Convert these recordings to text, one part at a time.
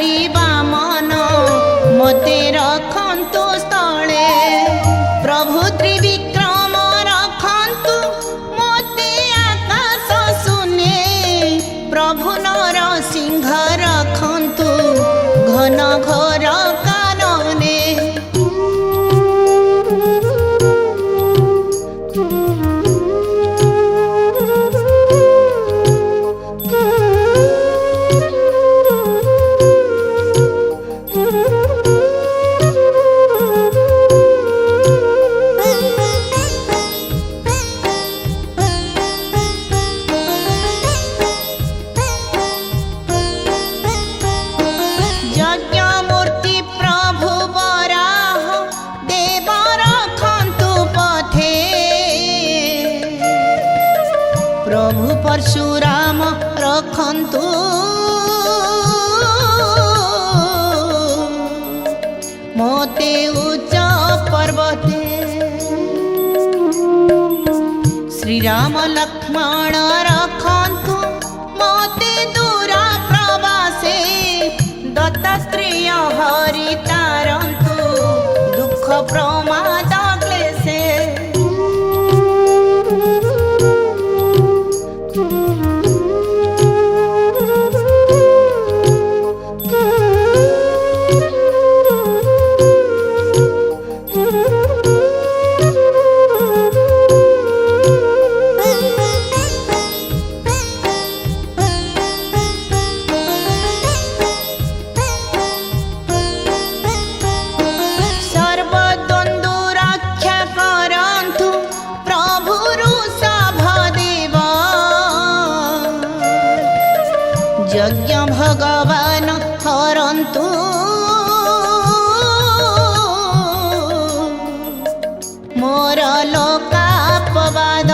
କରିବା ମନ ମୋତେ ରଖନ୍ତୁ ସ୍ଥଳେ। ପ୍ରଭୁ ତ୍ରିବିକ୍ରମ ରଖନ୍ତୁ ମୋତେ ଆକାଶ ଶୂନ୍ୟେ। ପ୍ରଭୁ ନରସିଂହ ରଖନ୍ତୁ ଘନ ଘୋର କାନନେ। यज्ञमूर्ति प्रभु बराह देव रखन्तु पथे। प्रभु परशुराम रखन्तु मोते उच्च पर्वते। श्री राम लक्ष्मण रखन्तु मोते दूर प्रवासे। दत्तात्रेय हरि तारन्तु दुख प्रमाद क्लेशे। सर्वद्वन्द्व रक्षा करन्तु प्रभु वृषभदेव। यज्ञ भगवान हरन्तु मोर लोकापवाद।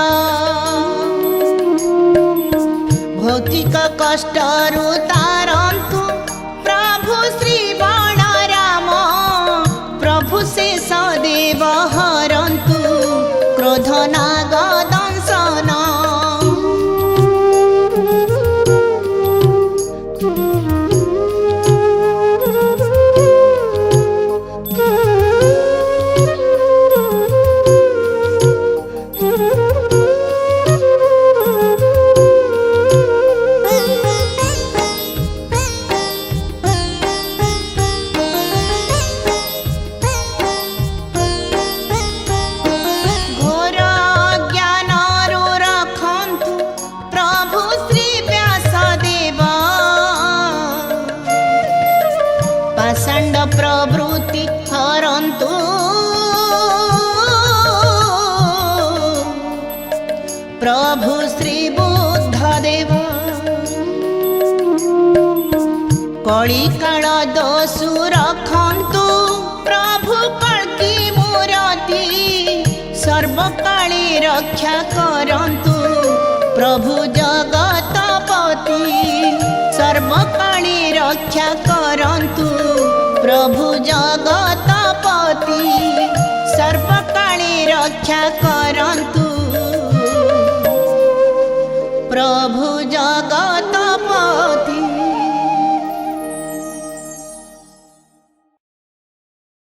भौतिक कष्टरु तारन्तु प्रभु श्री बलराम। प्रभु शेषदेव हरन्तु क्रोध नाग दंशन। घोर ज्ञानरु रखन्तु प्रभु श्री व्यासदेव। पाषण्ड प्रवृत्ति हरन्तु प्रभु श्री बुद्धदेव। कलिकाल दोषु रखन्तु प्रभु कल्कि मूर्ति। सर्वकाले रक्षा करन्तु प्रभु जगतपति। सर्वकाले रक्षा करन्तु प्रभु जगतपति। सर्वकाले रक्षा करन्तु प्रभु जगत